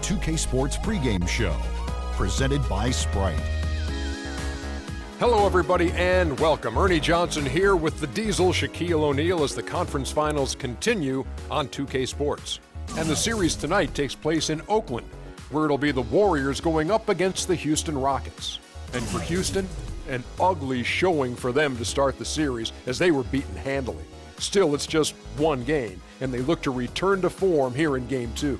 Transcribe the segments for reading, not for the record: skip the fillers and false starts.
2K Sports pregame show, presented by Sprite. Hello, everybody, and welcome. Ernie Johnson here with the Diesel, Shaquille O'Neal, as the conference finals continue on 2K Sports. And the series tonight takes place in Oakland, where it'll be the Warriors going up against the Houston Rockets. And for Houston, an ugly showing for them to start the series, as they were beaten handily. Still, it's just one game, and they look to return to form here in Game 2.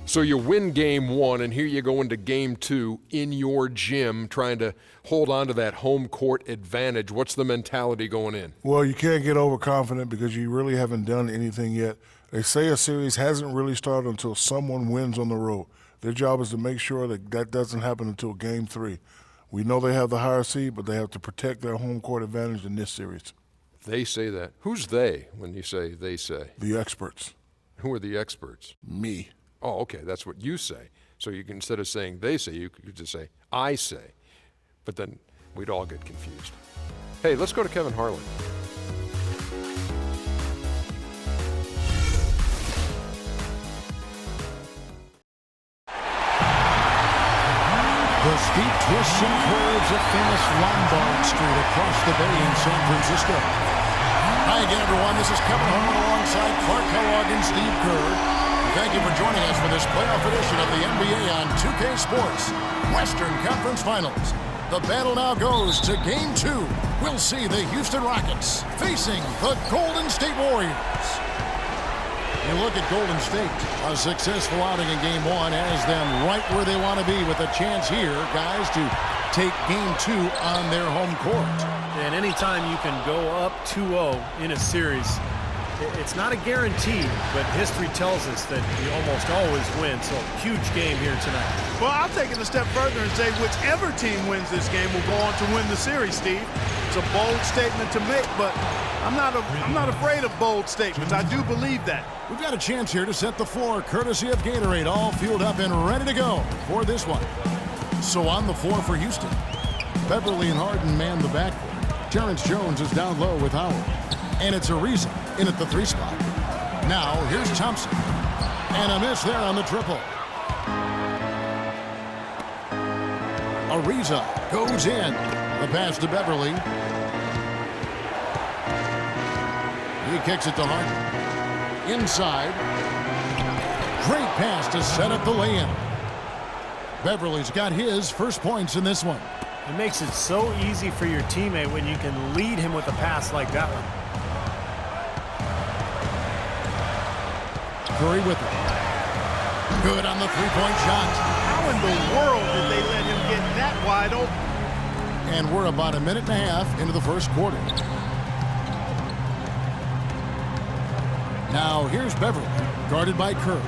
So you win Game 1, and here you go into Game 2 in your gym, trying to hold on to that home court advantage. What's the mentality going in? Well, you can't get overconfident because you really haven't done anything yet. They say a series hasn't really started until someone wins on the road. Their job is to make sure that that doesn't happen until Game 3. We know they have the higher seed, but they have to protect their home court advantage in this series. They say that. Who's they when you say they say? The experts. Who are the experts? Me. Oh, okay, that's what you say. So you can, instead of saying they say, you could just say I say. But then we'd all get confused. Hey, let's go to Kevin Harlan. The steep twists and curves of famous Lombard Street across the bay in San Francisco. Hi again, everyone. This is Kevin Harlan alongside Clark Kellogg and Steve Kerr. Thank you for joining us for this playoff edition of the NBA on 2K Sports Western Conference Finals. The battle now goes to Game 2. We'll see the Houston Rockets facing the Golden State Warriors. You look at Golden State, a successful outing in Game 1 has them right where they want to be with a chance here, guys, to take Game 2 on their home court. And anytime you can go up 2-0 in a series, it's not a guarantee, but history tells us that you almost always win. So huge game here tonight. Well, I'll take it a step further and say whichever team wins this game will go on to win the series, Steve. It's a bold statement to make, but I'm not afraid of bold statements. I do believe that. We've got a chance here to set the floor, courtesy of Gatorade, all fueled up and ready to go for this one. So on the floor for Houston, Beverly and Harden man the backcourt. Terrence Jones is down low with Howard. And it's Ariza in at the 3 spot. Now, here's Thompson. And a miss there on the triple. Ariza goes in. The pass to Beverly. He kicks it to Harden. Inside. Great pass to set up the lay-in. Beverly's got his first points in this one. It makes it so easy for your teammate when you can lead him with a pass like that one. Curry with it. Good on the three-point shot. How in the world did they let him get that wide open? And we're about a minute and a half into the first quarter. Now here's Beverly, guarded by Curry.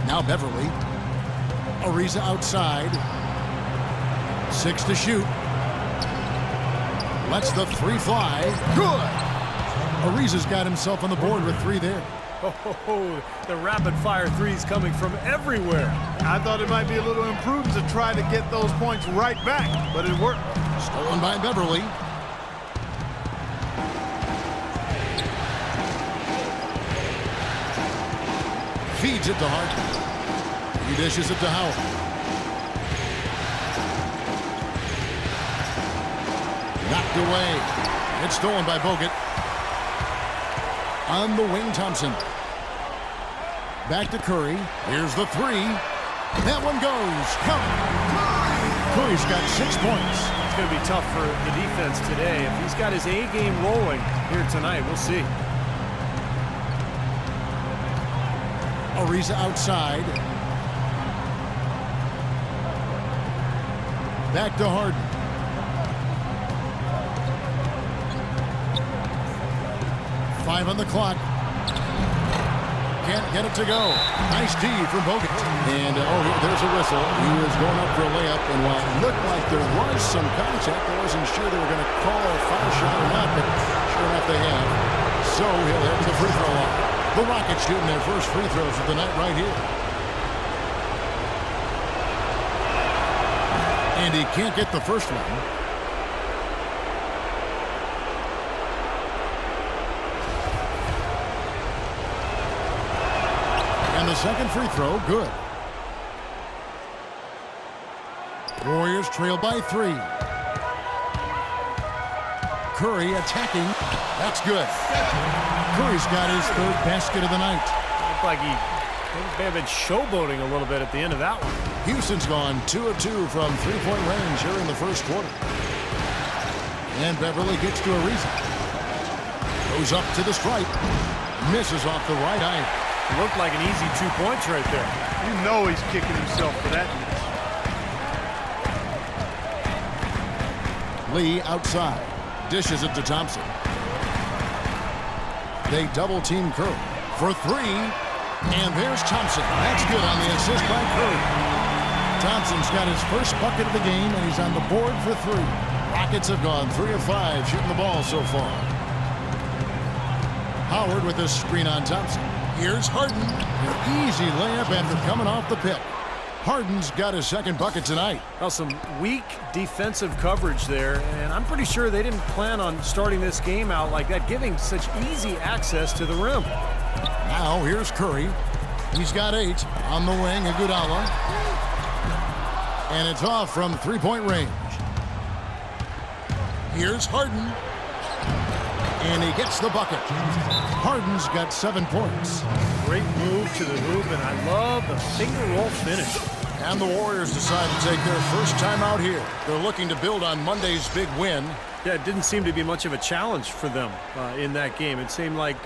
Now Beverly. Ariza outside. 6 to shoot. Lets the 3 fly. Good! Ariza's got himself on the board with 3 there. Oh, the rapid-fire threes coming from everywhere. I thought it might be a little imprudent to try to get those points right back, but it worked. Stolen by Beverly. Feeds it to Harden. He dishes it to Howard. Knocked away. It's stolen by Bogut. On the wing, Thompson. Back to Curry. Here's the 3. That one goes. Count. Curry's got 6 points. It's going to be tough for the defense today. If he's got his A game rolling here tonight, we'll see. Ariza outside. Back to Harden. Five on the clock. Can't get it to go. Nice D from Bogut. And, there's a whistle. He was going up for a layup, and while it looked like there was some contact, I wasn't sure they were going to call a foul shot or not, but sure enough they have. So he'll head to the free throw line. The Rockets shooting their first free throws of the night right here. And he can't get the first one. And the second free throw, good. Warriors trail by 3. Curry attacking. That's good. Curry's got his third basket of the night. Looked like he may have been showboating a little bit at the end of that one. Houston's gone 2 of 2 from three-point range here in the first quarter. And Beverly gets to a reason. Goes up to the stripe. Misses off the right eye. Looked like an easy 2 points right there. You know he's kicking himself for that miss. Lee outside. Dishes it to Thompson. They double team Curry for 3. And there's Thompson. That's good on the assist by Curry. Thompson's got his first bucket of the game, and he's on the board for 3. Rockets have gone 3 of 5 shooting the ball so far. Howard with this screen on Thompson. Here's Harden. An easy layup after coming off the pick. Harden's got his second bucket tonight. Well, some weak defensive coverage there, and I'm pretty sure they didn't plan on starting this game out like that, giving such easy access to the rim. Now here's Curry. He's got 8 on the wing. Iguodala. And it's off from three-point range. Here's Harden. And he gets the bucket. Harden's got 7 points. Great move to the hoop, and I love the finger roll finish. And the Warriors decide to take their first time out here. They're looking to build on Monday's big win. Yeah, it didn't seem to be much of a challenge for them in that game. It seemed like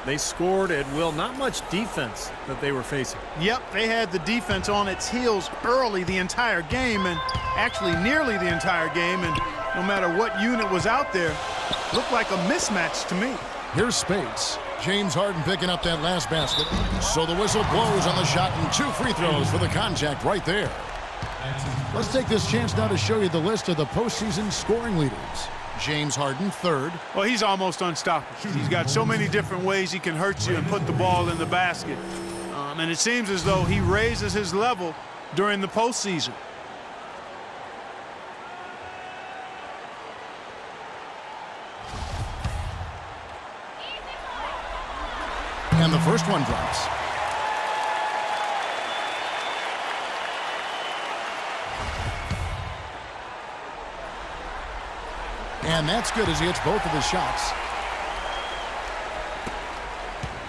they scored at will. Not much defense that they were facing. Yep, they had the defense on its heels early the entire game, and actually nearly the entire game, and no matter what unit was out there, looked like a mismatch to me. Here's Spades. James Harden picking up that last basket. So the whistle blows on the shot, and 2 free throws for the contact right there. Let's take this chance now to show you the list of the postseason scoring leaders. James Harden, 3rd. Well, he's almost unstoppable. He's got so many different ways he can hurt you and put the ball in the basket. And it seems as though he raises his level during the postseason. And the first one drops. And that's good as he hits both of his shots.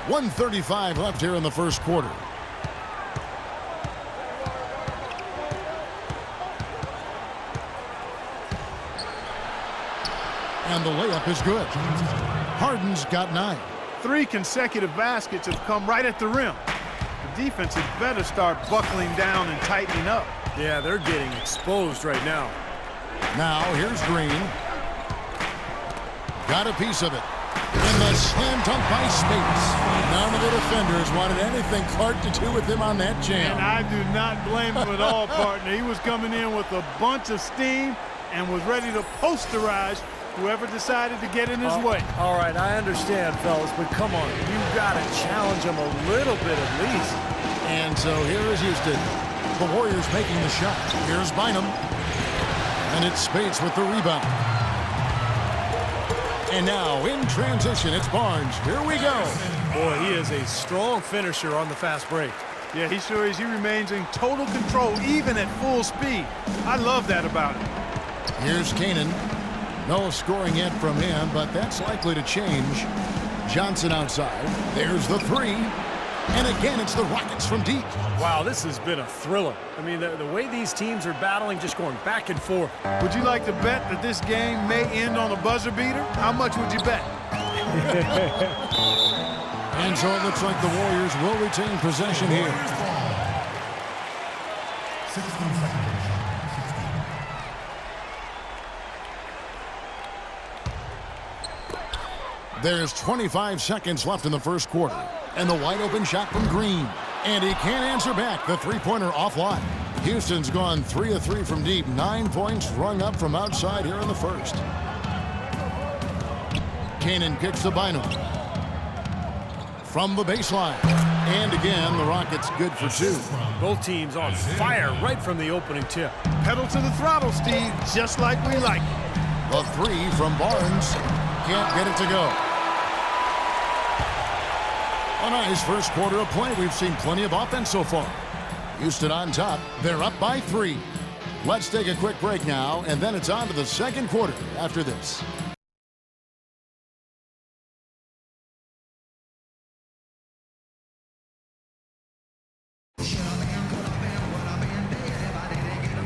1:35 left here in the first quarter. And the layup is good. Harden's got 9. 3 consecutive baskets have come right at the rim. The defense had better start buckling down and tightening up. Yeah, they're getting exposed right now. Now here's Green. Got a piece of it. And the slam dunk by Spades. None of the defenders wanted anything Clark to do with him on that jam. And I do not blame him at all, partner. He was coming in with a bunch of steam and was ready to posterize whoever decided to get in his way. All right, I understand, fellas, but come on. You've got to challenge him a little bit at least. And so here is Houston. The Warriors making the shot. Here's Bynum. And it's Spades with the rebound. And now in transition, it's Barnes. Here we go. Boy, he is a strong finisher on the fast break. Yeah, he sure is. He remains in total control, even at full speed. I love that about him. Here's Kanan. No scoring yet from him, but that's likely to change. Johnson outside. There's the 3. And again, it's the Rockets from deep. Wow, this has been a thriller. I mean, the way these teams are battling, just going back and forth. Would you like to bet that this game may end on a buzzer beater? How much would you bet? And so it looks like the Warriors will retain possession here. 16 seconds. There's 25 seconds left in the first quarter. And the wide open shot from Green. And he can't answer back. The three-pointer offline. Houston's gone 3 of 3 from deep. 9 points rung up from outside here in the first. Kanan kicks to Bynum. From the baseline. And again, the Rockets good for 2. Both teams on fire right from the opening tip. Pedal to the throttle, Steve, just like we like it. The 3 from Barnes. Can't get it to go. A nice first quarter of play. We've seen plenty of offense so far. Houston on top. They're up by 3. Let's take a quick break now, and then it's on to the second quarter after this.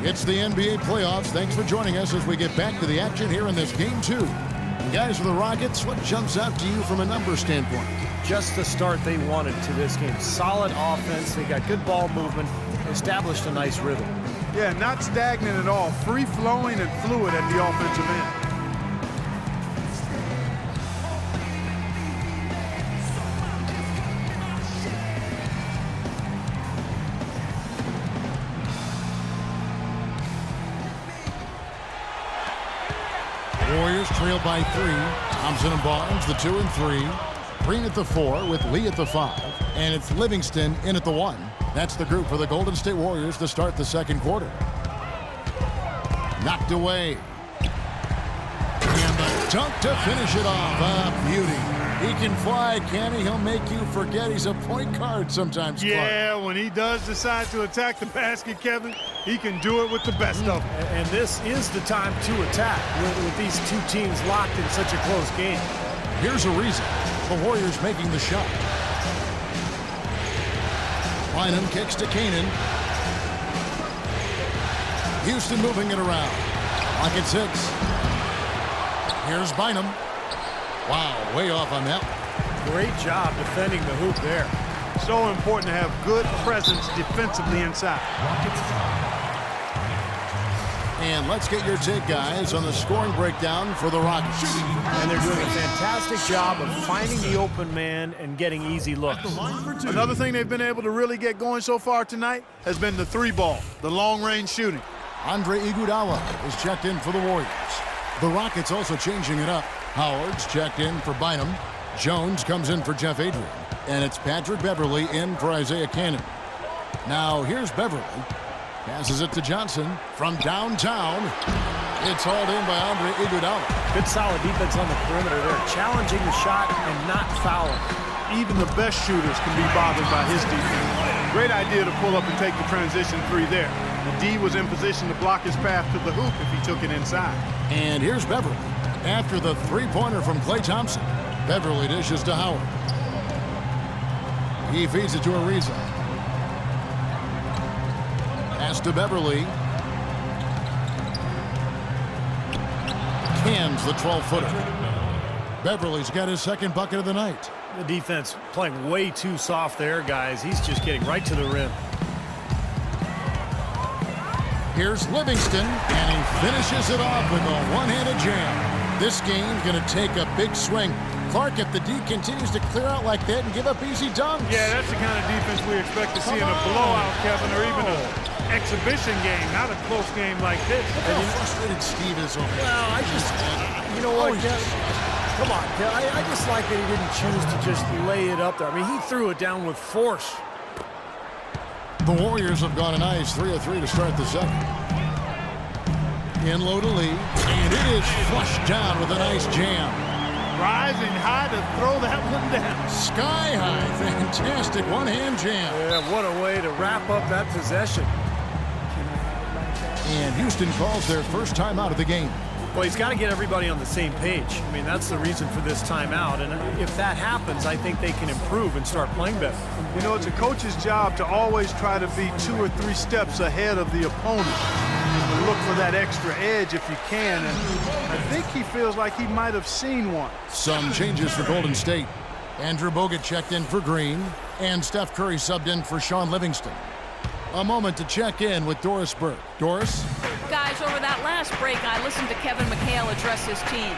It's the NBA playoffs. Thanks for joining us as we get back to the action here in this game 2. And guys, for the Rockets, what jumps out to you from a numbers standpoint? Just the start they wanted to this game. Solid offense. They got good ball movement. Established a nice rhythm. Yeah, not stagnant at all. Free-flowing and fluid at the offensive end. Warriors trail by 3. Thompson and Barnes, the 2 and 3. Green at the 4 with Lee at the 5. And it's Livingston in at the 1. That's the group for the Golden State Warriors to start the second quarter. Knocked away. And the dunk to finish it off. A beauty. He can fly, can he? He'll make you forget he's a point guard sometimes, Clark. Yeah, when he does decide to attack the basket, Kevin, he can do it with the best of them. And this is the time to attack with these two teams locked in such a close game. Here's a reason. The Warriors making the shot. Bynum kicks to Canaan. Houston moving it around. Clock at 6. Here's Bynum. Wow, way off on that. Great job defending the hoop there. So important to have good presence defensively inside. And let's get your take, guys, on the scoring breakdown for the Rockets. And they're doing a fantastic job of finding the open man and getting easy looks. Another thing they've been able to really get going so far tonight has been the 3-ball, the long-range shooting. Andre Iguodala is checked in for the Warriors. The Rockets also changing it up. Howard's checked in for Bynum. Jones comes in for Jeff Adrian. And it's Patrick Beverley in for Isaiah Cannon. Now here's Beverley. Passes it to Johnson from downtown. It's hauled in by Andre Iguodala. Good solid defense on the perimeter there. Challenging the shot and not fouling. Even the best shooters can be bothered by his defense. Great idea to pull up and take the transition 3 there. The D was in position to block his path to the hoop if he took it inside. And here's Beverley. After the 3-pointer from Klay Thompson, Beverley dishes to Howard. He feeds it to Ariza. Pass to Beverley. Cans the 12-footer. Beverley's got his second bucket of the night. The defense playing way too soft there, guys. He's just getting right to the rim. Here's Livingston, and he finishes it off with a one-handed jam. This game's going to take a big swing. Clark, if the D continues to clear out like that and give up easy dunks. Yeah, that's the kind of defense we expect to see in a blowout, Kevin, or even an exhibition game, not a close game like this. Look how frustrated Steve is over here. Well, I just, you know what, come on, I just like that he didn't choose to just lay it up there. I mean, he threw it down with force. The Warriors have gone a nice 3 of 3 to start the second. In low to Lee, and it is flushed down with a nice jam. Rising high to throw that one down. Sky high, fantastic one-hand jam. Yeah, what a way to wrap up that possession. And Houston calls their first timeout of the game. Well, he's got to get everybody on the same page. I mean, that's the reason for this timeout. And if that happens, I think they can improve and start playing better. You know, it's a coach's job to always try to be 2 or 3 steps ahead of the opponent. And look for that extra edge if you can. And I think he feels like he might have seen one. Some changes for Golden State. Andrew Bogut checked in for Green. And Steph Curry subbed in for Sean Livingston. A moment to check in with Doris Burke. Doris? Guys, over that last break, I listened to Kevin McHale address his team.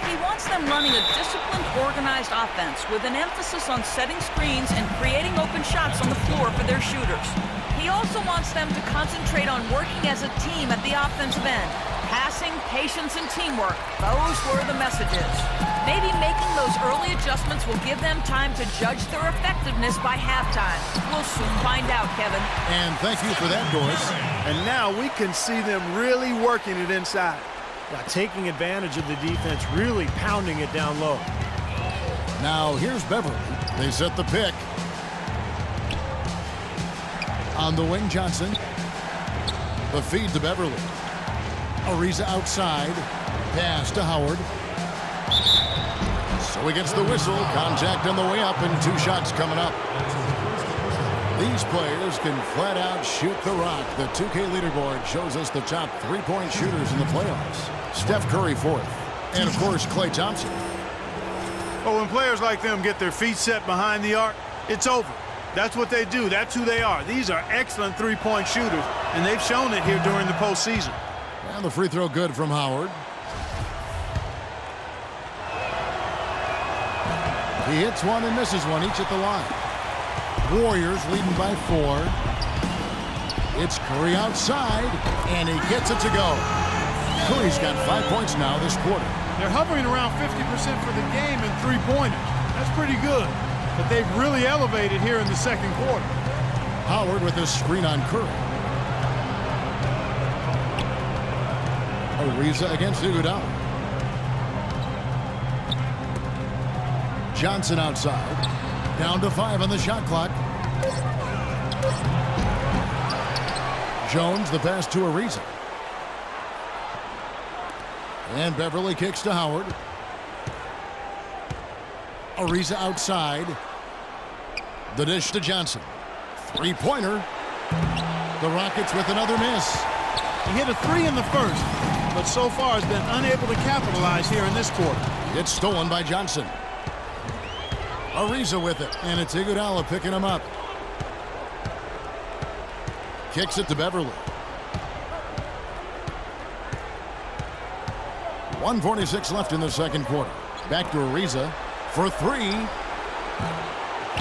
He wants them running a disciplined, organized offense with an emphasis on setting screens and creating open shots on the floor for their shooters. He also wants them to concentrate on working as a team at the offensive end. Passing, patience, and teamwork. Those were the messages. Maybe making those early adjustments will give them time to judge their effectiveness by halftime. We'll soon find out, Kevin. And thank you for that, Doris. And now we can see them really working it inside. Taking advantage of the defense, really pounding it down low. Now here's Beverley. They set the pick. On the wing, Johnson. The feed to Beverly. Ariza outside. Pass to Howard. So he gets the whistle. Contact on the way up and 2 shots coming up. These players can flat out shoot the rock. The 2K leaderboard shows us the top 3-point shooters in the playoffs. Steph Curry 4th. And, of course, Klay Thompson. Well, when players like them get their feet set behind the arc, it's over. That's what they do. That's who they are. These are excellent 3-point shooters, and they've shown it here during the postseason. And the free throw good from Howard. He hits one and misses one, each at the line. Warriors leading by 4. It's Curry outside, and he gets it to go. Curry's got 5 points now this quarter. They're hovering around 50% for the game in 3-pointers. That's pretty good, but they've really elevated here in the second quarter. Howard with a screen on Curry. Ariza against Iguodala. Johnson outside. Down to 5 on the shot clock. Jones, the pass to Ariza. And Beverly kicks to Howard. Ariza outside. The dish to Johnson. 3-pointer. The Rockets with another miss. He hit a 3 in the first, but so far has been unable to capitalize here in this quarter. It's stolen by Johnson. Ariza with it, and it's Iguodala picking him up. Kicks it to Beverly. 1:46 left in the second quarter. Back to Ariza for 3.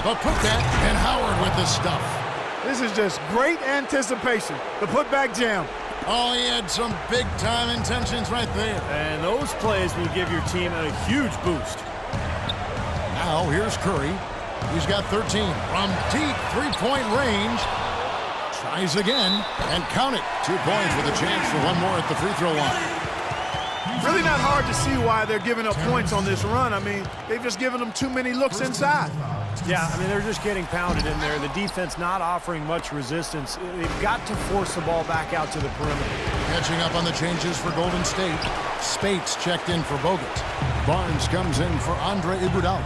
The putback, and Howard with the stuff. This is just great anticipation. The putback jam. Oh, he had some big-time intentions right there. And those plays will give your team a huge boost. Now, here's Curry. He's got 13 from deep 3-point range. Tries again, and count it. 2 points with a chance for one more at the free throw line. Really not hard to see why they're giving up points on this run. I mean, they've just given them too many looks inside. Yeah, I mean, they're just getting pounded in there. The defense not offering much resistance. They've got to force the ball back out to the perimeter. Catching up on the changes for Golden State. Spates checked in for Bogut. Barnes comes in for Andre Iguodala.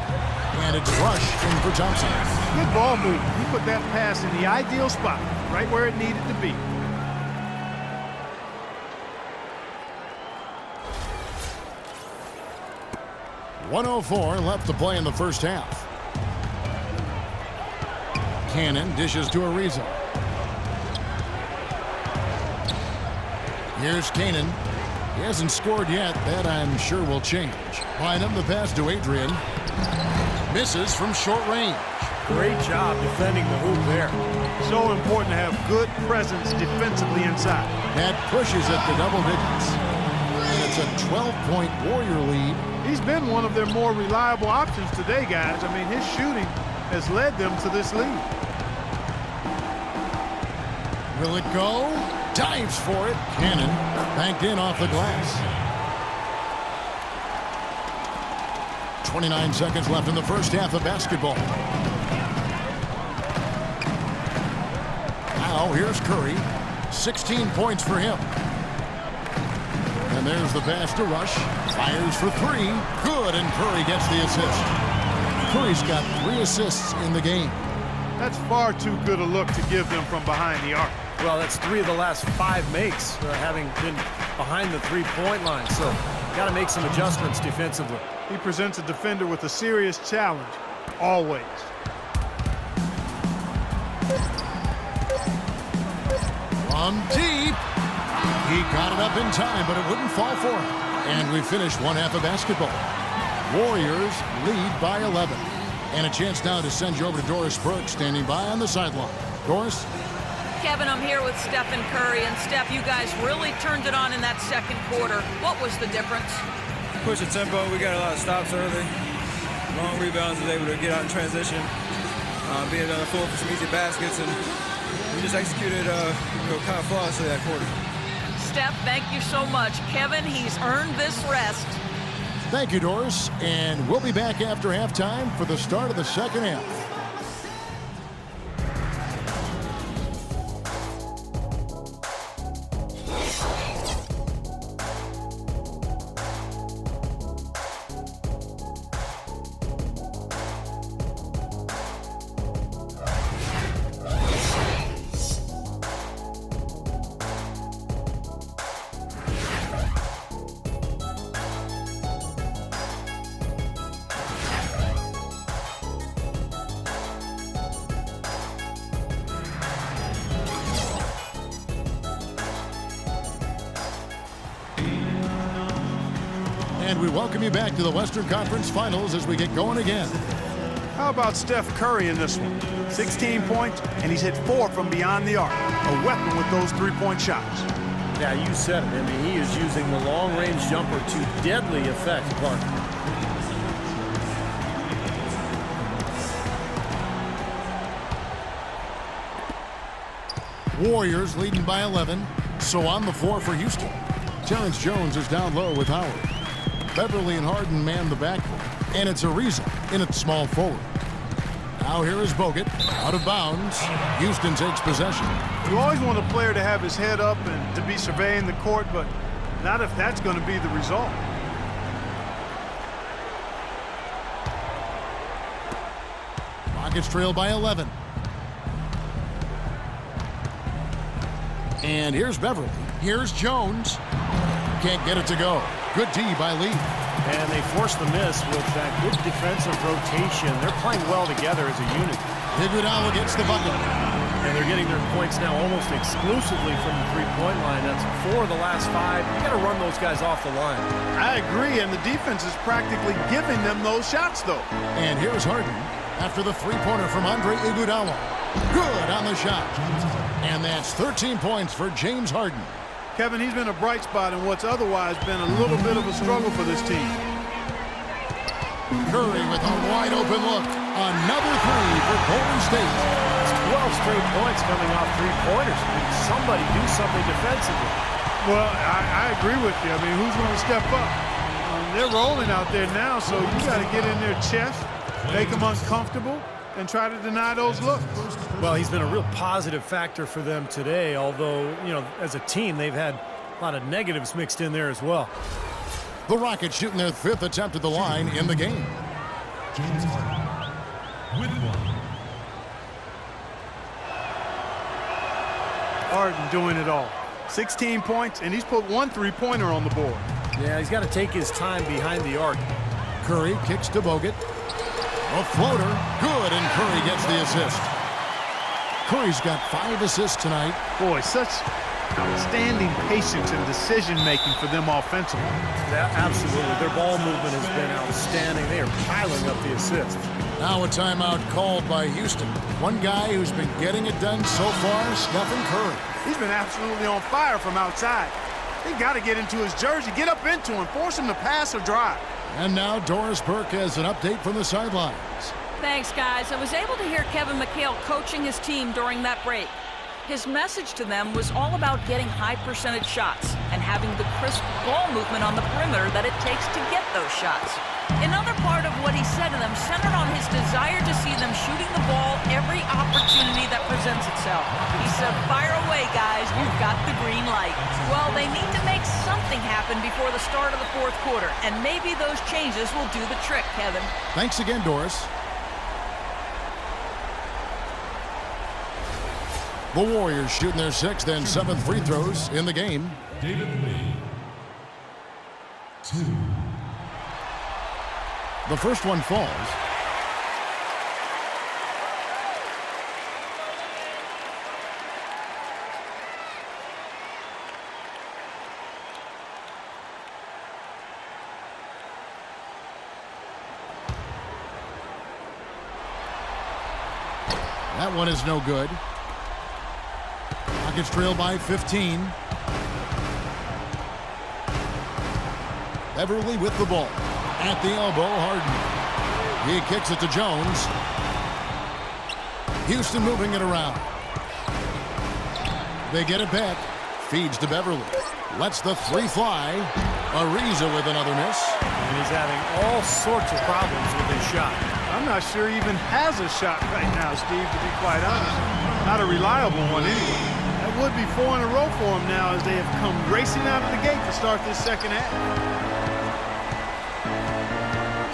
And it's Rush in for Thompson. Good ball move. He put that pass in the ideal spot, right where it needed to be. .104 left to play in the first half. Cannon dishes to Ariza. Here's Cannon. He hasn't scored yet. That, I'm sure, will change. Bynum, the pass to Adrian. Misses from short range. Great job defending the hoop there. So important to have good presence defensively inside. That pushes it to double digits. And it's a 12-point Warrior lead. He's been one of their more reliable options today, guys. I mean, his shooting has led them to this lead. Will it go? Dives for it. Cannon banked in off the glass. 29 seconds left in the first half of basketball. Now here's Curry. 16 points for him. And there's the pass to Rush. Fires for 3. Good, and Curry gets the assist. Curry's got 3 assists in the game. That's far too good a look to give them from behind the arc. Well, that's 3 of the last 5 makes, having been behind the 3-point line. So, got to make some adjustments defensively. He presents a defender with a serious challenge, always. From deep. He got it up in time, but it wouldn't fall for him. And we finished one half of basketball. Warriors lead by 11. And a chance now to send you over to Doris Burke, standing by on the sideline. Doris? Kevin, I'm here with Steph and Curry. And Steph, you guys really turned it on in that second quarter. What was the difference? Push the tempo. We got a lot of stops early. Long rebounds, was able to get out in transition. Being on the floor for some easy baskets. And we just executed kind of flawlessly that quarter. Steph, thank you so much. Kevin, he's earned this rest. Thank you, Doris. And we'll be back after halftime for the start of the second half. And we welcome you back to the Western Conference Finals as we get going again. How about Steph Curry in this one? 16 points, and he's hit 4 from beyond the arc. A weapon with those three-point shots. Yeah, you said it. I mean, he is using the long-range jumper to deadly effect, Clark. Warriors leading by 11. So on the floor for Houston. Terrence Jones is down low with Howard. Beverly and Harden man the backcourt, and it's Ariza in at small forward. Now here is Bogut, out of bounds. Houston takes possession. You always want a player to have his head up and to be surveying the court, but not if that's going to be the result. Rockets trail by 11. And here's Beverly. Here's Jones. Can't get it to go. Good D by Lee. And they force the miss with that good defensive rotation. They're playing well together as a unit. Iguodala gets the bucket. And they're getting their points now almost exclusively from the three-point line. That's 4 of the last 5. You got to run those guys off the line. I agree, and the defense is practically giving them those shots, though. And here's Harden after the three-pointer from Andre Iguodala. Good on the shot. And that's 13 points for James Harden. Kevin, he's been a bright spot in what's otherwise been a little bit of a struggle for this team. Curry with a wide open look. Another three for Golden State. It's 12 straight points coming off three-pointers. Somebody do something defensively. Well, I agree with you. I mean, who's going to step up? They're rolling out there now, so you got to get in their chest, make them uncomfortable, and try to deny those looks. Well, he's been a real positive factor for them today, although, you know, as a team, they've had a lot of negatives mixed in there as well. The Rockets shooting their 5th attempt at the line in the game. James Harden with 1. Harden doing it all. 16 points, and he's put 1 three-pointer on the board. Yeah, he's got to take his time behind the arc. Curry kicks to Bogut. A floater. Good, and Curry gets the assist. Curry's got 5 assists tonight. Boy, such outstanding patience and decision-making for them offensively. Yeah, absolutely. Their ball movement has been outstanding. They are piling up the assists. Now a timeout called by Houston. One guy who's been getting it done so far, Stephen Curry. He's been absolutely on fire from outside. They got to get into his jersey, get up into him, force him to pass or drive. And now Doris Burke has an update from the sidelines. Thanks, guys. I was able to hear Kevin McHale coaching his team during that break. His message to them was all about getting high-percentage shots and having the crisp ball movement on the perimeter that it takes to get those shots. Another part of what he said to them centered on his desire to see them shooting the ball every opportunity that presents itself. He said, "Fire away, guys. You've got the green light." Well, they need to make something happen before the start of the 4th quarter, and maybe those changes will do the trick, Kevin. Thanks again, Doris. The Warriors shooting their 6th and 7th free throws in the game. David Lee. 2. The first one falls. That one is no good. Rockets trail by 15. Beverly with the ball. At the elbow, Harden. He kicks it to Jones. Houston moving it around. They get it back. Feeds to Beverly. Lets the 3 fly. Ariza with another miss. and he's having all sorts of problems with his shot. I'm not sure he even has a shot right now, Steve, to be quite honest. Not a reliable one anyway. That would be 4 in a row for him now as they have come racing out of the gate to start this second half.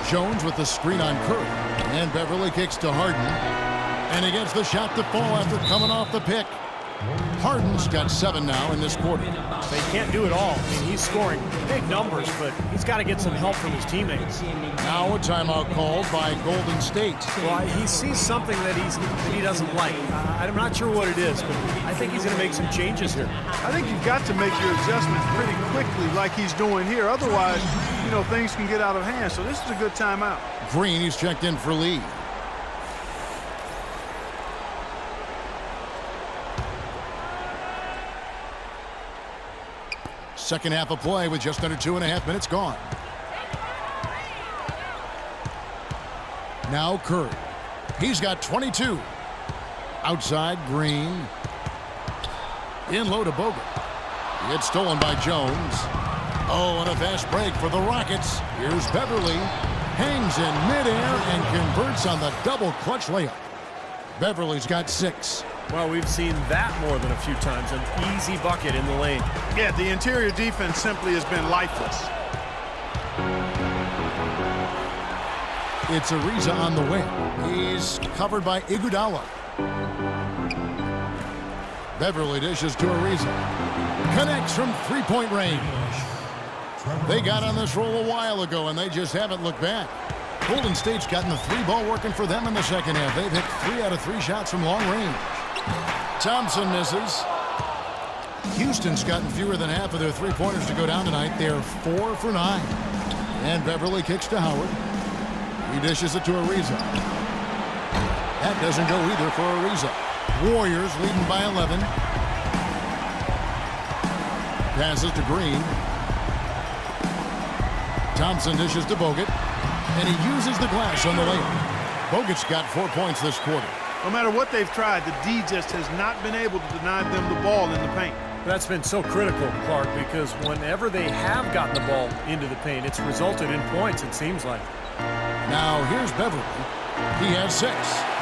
Jones with the screen on Curry. And Beverly kicks to Harden. And he gets the shot to fall after coming off the pick. Harden's got 7 now in this quarter. They can't do it all. I mean, he's scoring big numbers, but he's got to get some help from his teammates. Now a timeout called by Golden State. Well, he sees something that he doesn't like. I'm not sure what it is, but I think he's going to make some changes here. I think you've got to make your adjustments pretty quickly like he's doing here. Otherwise, you know, things can get out of hand. So this is a good timeout. Green, he's checked in for Lee. Second half of play with just under 2.5 minutes gone. Now Curry. He's got 22. Outside, Green. In low to Bogut. It's stolen by Jones. Oh, and a fast break for the Rockets. Here's Beverly. Hangs in midair and converts on the double clutch layup. Beverly's got 6. Well, we've seen that more than a few times. An easy bucket in the lane. Yeah, the interior defense simply has been lifeless. It's Ariza on the wing. He's covered by Iguodala. Beverly dishes to Ariza. Connects from three-point range. They got on this roll a while ago, and they just haven't looked back. Golden State's gotten the 3-ball working for them in the second half. They've hit 3 out of 3 shots from long range. Thompson misses. Houston's gotten fewer than half of their 3-pointers to go down tonight. They're 4 for 9. And Beverly kicks to Howard. He dishes it to Ariza. That doesn't go either for Ariza. Warriors leading by 11. Passes to Green. Thompson dishes to Bogut. And he uses the glass on the layup. Bogut's got 4 points this quarter. No matter what they've tried, the D just has not been able to deny them the ball in the paint. That's been so critical, Clark, because whenever they have gotten the ball into the paint, it's resulted in points, it seems like. Now here's Beverly. He has 6.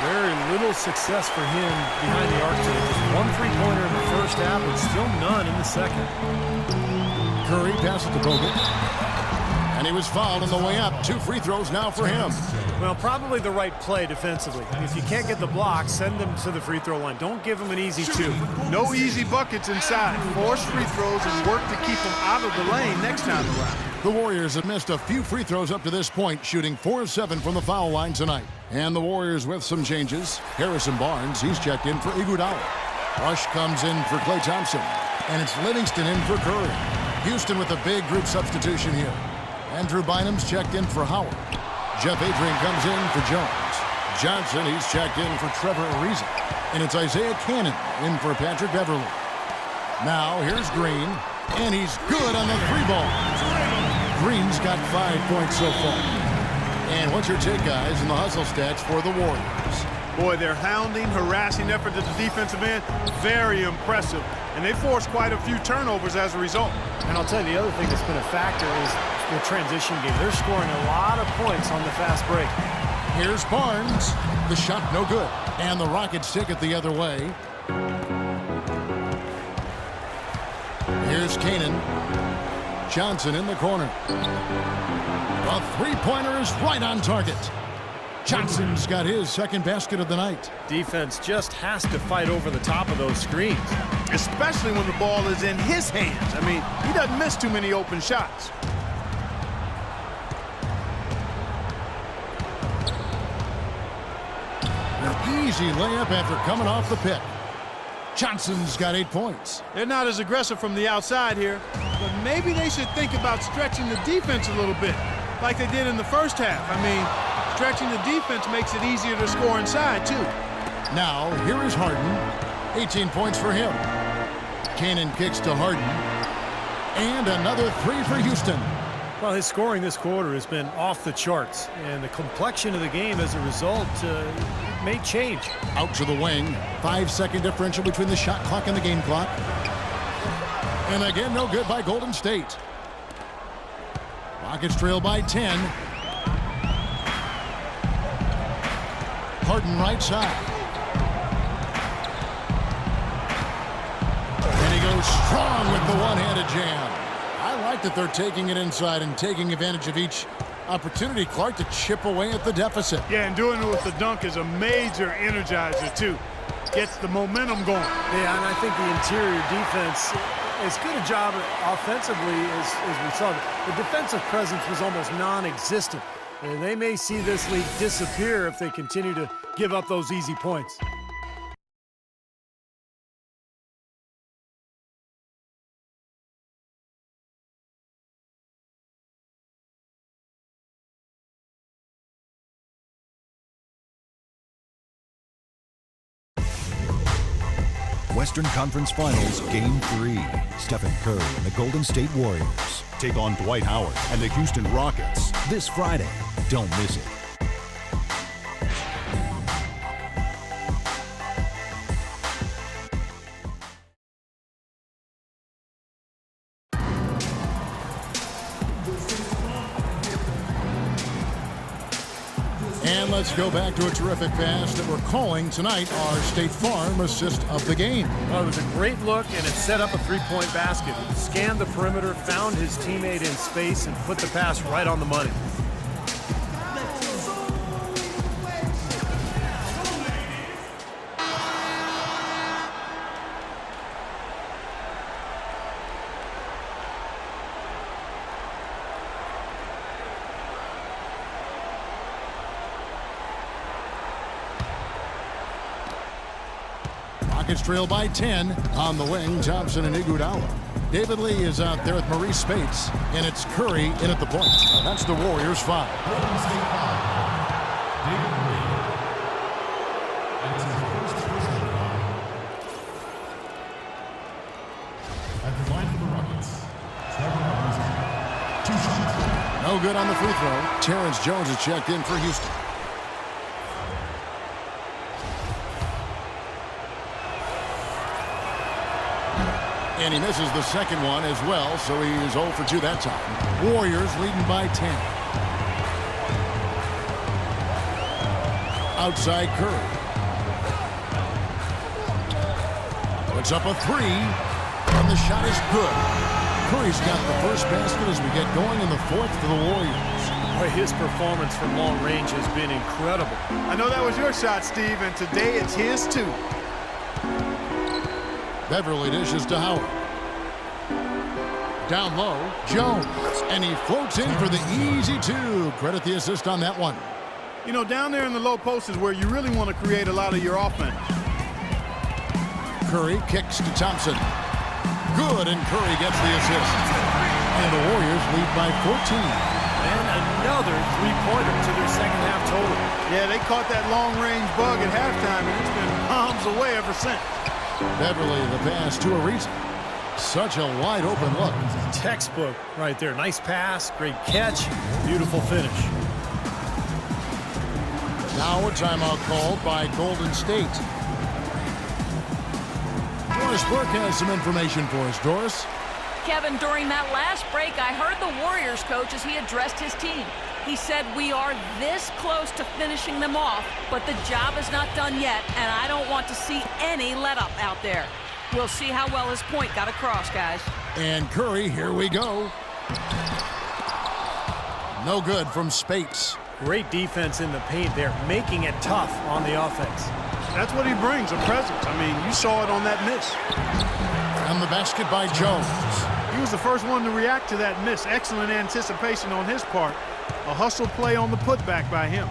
Very little success for him behind the arc today. Just 1 3-pointer in the first half and still none in the second. Curry passes to Bogut. And he was fouled on the way up. 2 free throws now for him. Well, probably the right play defensively. If you can't get the block, send them to the free throw line. Don't give them an easy 2. No easy buckets inside. Force free throws and work to keep them out of the lane next time around. The Warriors have missed a few free throws up to this point, shooting 4 of 7 from the foul line tonight. And the Warriors with some changes. Harrison Barnes, he's checked in for Iguodala. Rush comes in for Klay Thompson. And it's Livingston in for Curry. Houston with a big group substitution here. Andrew Bynum's checked in for Howard. Jeff Adrian comes in for Jones. Johnson, he's checked in for Trevor Ariza. And it's Isaiah Cannon in for Patrick Beverly. Now here's Green. And he's good on the 3-ball. Green's got 5 points so far. And what's your take, guys, in the hustle stats for the Warriors? Boy, their hounding, harassing effort at the defensive end, very impressive. And they forced quite a few turnovers as a result. And I'll tell you, the other thing that's been a factor is the transition game. They're scoring a lot of points on the fast break. Here's Barnes. The shot no good. And the Rockets take it the other way. Here's Canaan. Johnson in the corner. The 3-pointer is right on target. Johnson's got his second basket of the night. Defense just has to fight over the top of those screens. Especially when the ball is in his hands. I mean, he doesn't miss too many open shots. An easy layup after coming off the pick. Johnson's got 8 points. They're not as aggressive from the outside here, but maybe they should think about stretching the defense a little bit, like they did in the first half. I mean, stretching the defense makes it easier to score inside, too. Now, here is Harden. 18 points for him. Canaan kicks to Harden. And another 3 for Houston. Well, his scoring this quarter has been off the charts, and the complexion of the game as a result may change. Out to the wing. 5-second differential between the shot clock and the game clock. And again, no good by Golden State. Rockets trail by 10. Harden right side. And he goes strong with the one-handed jam. I like that they're taking it inside and taking advantage of each opportunity, Clark, to chip away at the deficit. Yeah, and doing it with the dunk is a major energizer, too. Gets the momentum going. Yeah, and I think the interior defense, as good a job offensively as we saw, the defensive presence was almost non-existent. And they may see this league disappear if they continue to give up those easy points. Western Conference Finals Game 3. Stephen Curry and the Golden State Warriors take on Dwight Howard and the Houston Rockets this Friday. Don't miss it. And let's go back to a terrific pass that we're calling tonight our State Farm assist of the game. Well, it was a great look, and it set up a three-point basket. He scanned the perimeter, found his teammate in space, and put the pass right on the money. Rockets trail by 10. On the wing, Thompson and Iguodala. David Lee is out there with Maurice Spates, and it's Curry in at the point. That's the Warriors' foul. Golden State foul. David Lee. That's his first personal foul. At the line for the Rockets, Trevor Ariza. 2 shots. No good on the free throw. Terrence Jones is checked in for Houston. And he misses the second one as well, so he is 0 for 2 that time. Warriors leading by 10. Outside Curry. Puts up a 3, and the shot is good. Curry's got the first basket as we get going in the fourth for the Warriors. Boy, his performance from long range has been incredible. I know that was your shot, Steve, and today it's his too. Beverly dishes to Howard. Down low, Jones. And he floats in for the easy 2. Credit the assist on that one. You know, down there in the low post is where you really want to create a lot of your offense. Curry kicks to Thompson. Good, and Curry gets the assist. And the Warriors lead by 14. And another three-pointer to their second half total. Yeah, they caught that long-range bug at halftime, and it's been bombs away ever since. Beverly the pass to Ariza. Such a wide open look. Textbook right there. Nice pass, great catch, beautiful finish. Now a timeout called by Golden State. Doris Burke has some information for us. Doris? Kevin, during that last break, I heard the Warriors coach as he addressed his team. He said, we are this close to finishing them off, but the job is not done yet, and I don't want to see any let-up out there. We'll see how well his point got across, guys. And Curry, here we go. No good from Spates. Great defense in the paint there, making it tough on the offense. That's what he brings, a presence. I mean, you saw it on that miss. And the basket by Jones. He was the first one to react to that miss. Excellent anticipation on his part. A hustle play on the putback by him.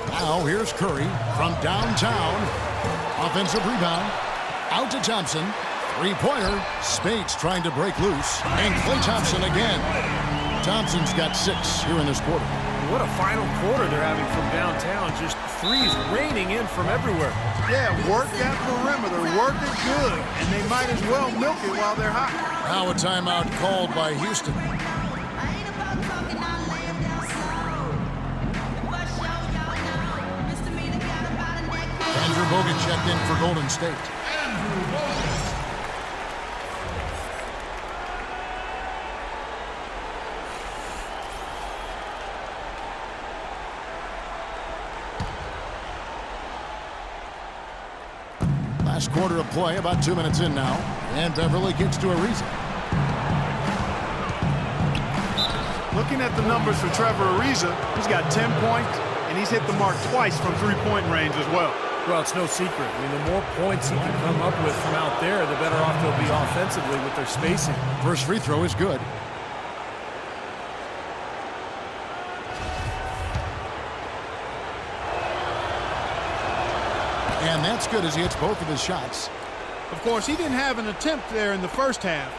Now here's Curry from downtown. Offensive rebound. Out to Thompson. Three-pointer. Spates trying to break loose. And Klay Thompson again. Thompson's got 6 here in this quarter. What a final quarter they're having from downtown. Just threes raining in from everywhere. Yeah, work that perimeter. Work it good. And they might as well milk it while they're hot. Now a timeout called by Houston. Andrew Bogut checked in for Golden State. Andrew Bogut. Last quarter of play, about 2 minutes in now. And Beverly kicks to Ariza. Looking at the numbers for Trevor Ariza, he's got 10 points, and he's hit the mark twice from three-point range as well. Well, it's no secret. I mean, the more points he can come up with from out there, the better off they'll be offensively with their spacing. First free throw is good. And that's good as he hits both of his shots. Of course, he didn't have an attempt there in the first half.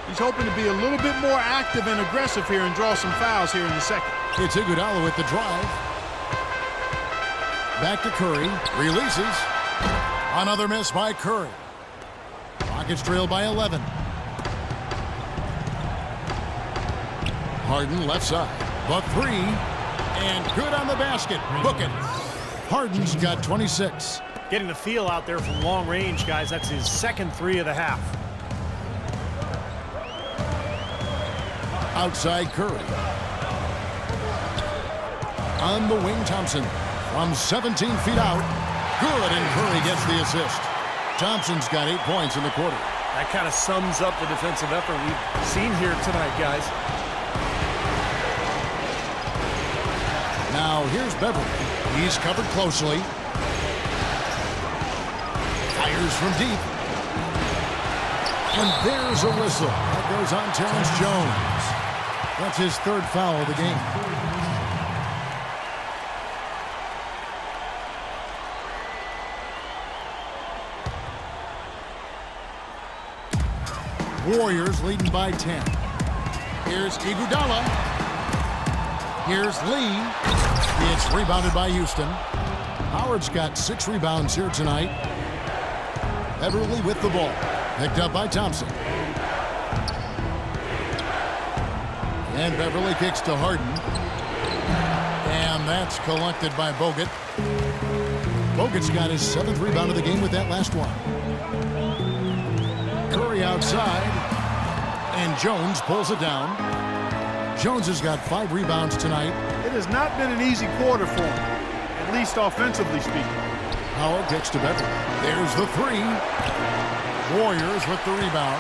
He's hoping to be a little bit more active and aggressive here and draw some fouls here in the second. It's Iguodala with the drive. Back to Curry. Releases. Another miss by Curry. Rockets trail by 11. Harden left side. The three. And good on the basket. Book it. Harden's got 26. Getting the feel out there from long range, guys. That's his second three of the half. Outside Curry. On the wing, Thompson. From 17 feet out. Good, and Curry gets the assist. Thompson's got 8 points in the quarter. That kind of sums up the defensive effort we've seen here tonight, guys. Now, here's Beverly. He's covered closely. Fires from deep. And there's a whistle. That goes on Terrence Jones. That's his third foul of the game. Warriors leading by 10. Here's Iguodala. Here's Lee. It's rebounded by Houston. Howard's got 6 rebounds here tonight. Beverly with the ball. Picked up by Thompson. And Beverly kicks to Harden. And that's collected by Bogut. Bogut's got his 7th rebound of the game with that last one. Curry outside. And Jones pulls it down. Jones has got 5 rebounds tonight. It has not been an easy quarter for him, at least offensively speaking. Howard kicks to Beverly. There's the three. Warriors with the rebound.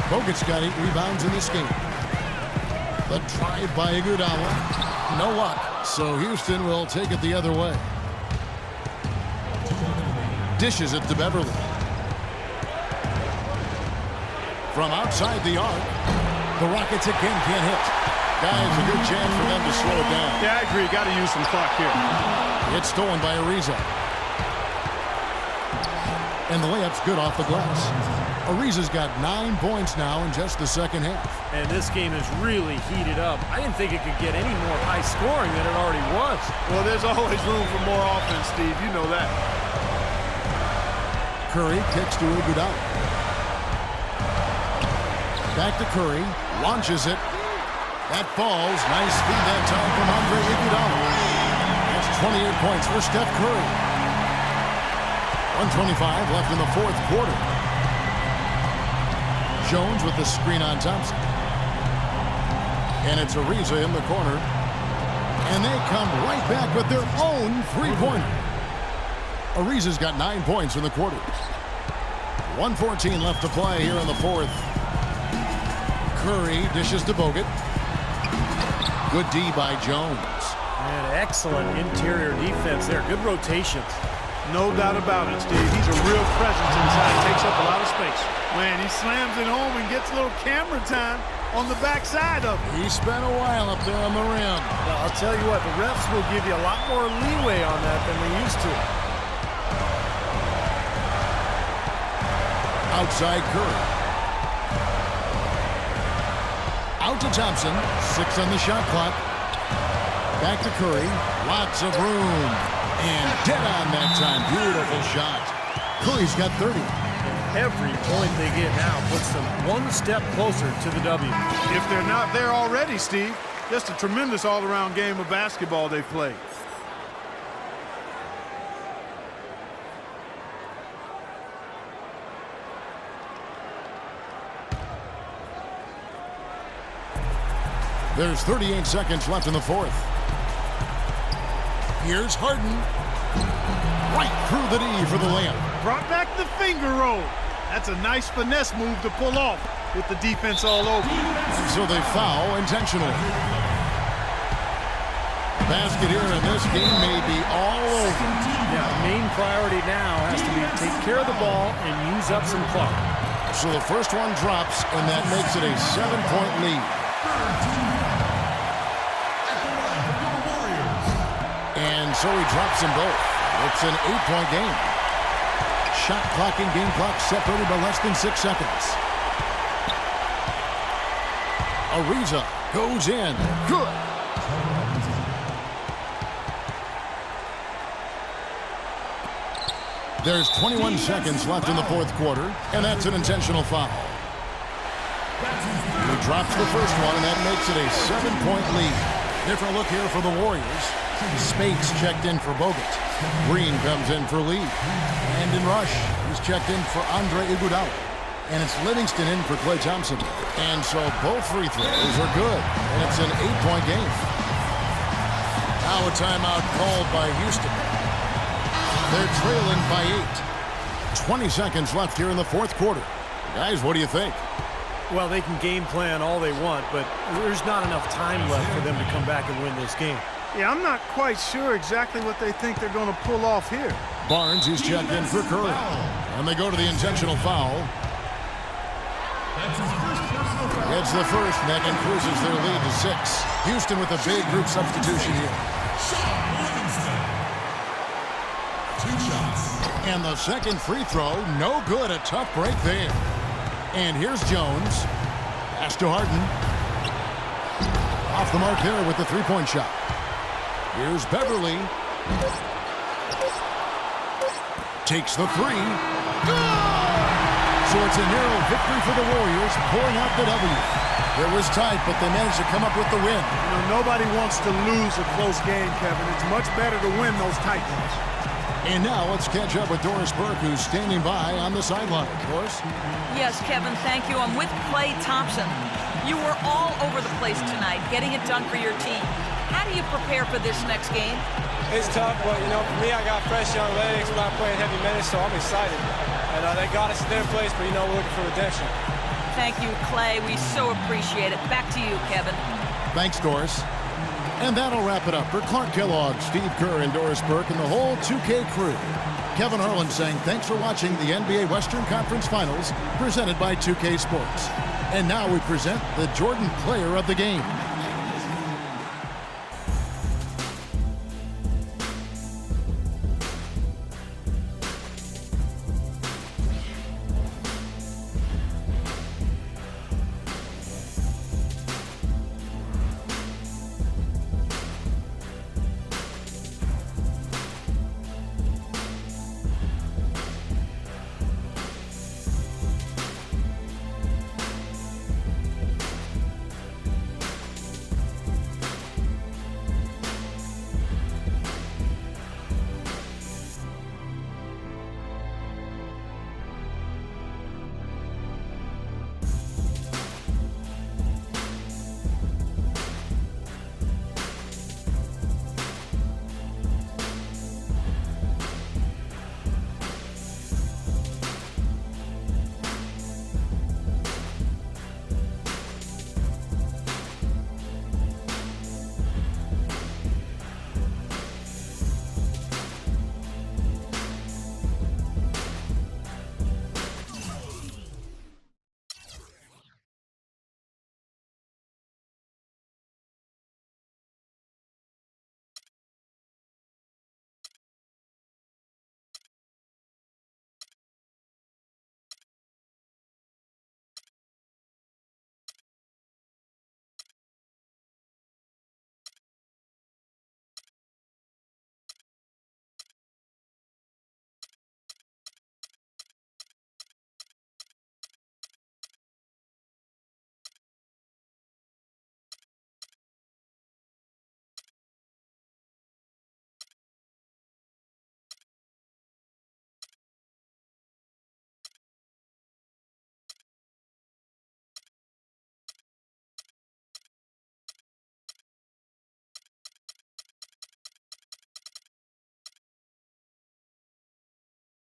Bogut's got 8 rebounds in this game. The drive by Iguodala. No luck. So Houston will take it the other way. Dishes it to Beverly. From outside the arc, the Rockets again can't hit. Guys, a good chance for them to slow it down. Yeah, I agree. Got to use some clock here. It's stolen by Ariza. And the layup's good off the glass. Ariza's got 9 points now in just the second half. And this game is really heated up. I didn't think it could get any more high scoring than it already was. Well, there's always room for more offense, Steve. You know that. Curry kicks to Iguodala. Back to Curry. Launches it. That falls. Nice feed that time from Andre Iguodala. That's 28 points for Steph Curry. 1:25 left in the fourth quarter. Jones with the screen on Thompson. And it's Ariza in the corner. And they come right back with their own three-pointer. Ariza's got 9 points in the quarter. 1:14 left to play here in the fourth. Curry dishes to Bogut. Good D by Jones. And excellent interior defense there. Good rotations. No doubt about it, Steve. He's a real presence inside. Takes up a lot of space. Man, he slams it home and gets a little camera time on the backside of it. He spent a while up there on the rim. Well, I'll tell you what, the refs will give you a lot more leeway on that than they used to. Outside Curry. Out to Thompson. 6 on the shot clock. Back to Curry. Lots of room. And dead on that time. Beautiful shot. Curry's got 30. Every point they get now puts them one step closer to the W. If they're not there already, Steve, just a tremendous all-around game of basketball they've played. There's 38 seconds left in the fourth. Here's Harden. Right through the knee for the layup. Brought back the finger roll. That's a nice finesse move to pull off with the defense all over. And so they foul intentionally. Basket here in this game may be all over. Yeah, main priority now has to be take care of the ball and use up some clock. So the first one drops, and that makes it a 7-point lead. And so he drops them both. It's an 8-point game. Shot clock and game clock separated by less than 6 seconds. Ariza goes in. Good. There's 21 seconds left in the fourth quarter, and that's an intentional foul. He drops the first one, and that makes it a 7-point lead. Different look here for the Warriors. Spakes checked in for Bogut. Green comes in for Lee. And in rush, he's checked in for Andre Iguodala. And it's Livingston in for Klay Thompson. And so both free throws are good, and it's an 8-point game. Now a timeout called by Houston. They're trailing by 8. 20 seconds left here in the fourth quarter. Guys, what do you think? Well, they can game plan all they want, but there's not enough time left for them to come back and win this game. Yeah, I'm not quite sure exactly what they think they're going to pull off here. Barnes is checked in for Curry. And they go to the intentional foul. It's the first, and that increases their lead to 6. Houston with a big group substitution here. And the second free throw, no good. A tough break there. And here's Jones. Pass to Harden. Off the mark there with the three-point shot. Here's Beverly. Takes the three. Good! So it's a narrow victory for the Warriors, pulling out the W. It was tight, but they managed to come up with the win. You know, nobody wants to lose a close game, Kevin. It's much better to win those tight ones. And now let's catch up with Doris Burke, who's standing by on the sideline. Doris? Yes, Kevin, thank you. I'm with Klay Thompson. You were all over the place tonight, getting it done for your team. How do you prepare for this next game? It's tough, but, you know, for me, I got fresh young legs. We're not playing heavy minutes, so I'm excited. And they got us in their place, but, you know, we're looking for redemption. Thank you, Klay. We so appreciate it. Back to you, Kevin. Thanks, Doris. And that'll wrap it up for Clark Kellogg, Steve Kerr, and Doris Burke, and the whole 2K crew. Kevin Harlan saying thanks for watching the NBA Western Conference Finals presented by 2K Sports. And now we present the Jordan Player of the Game.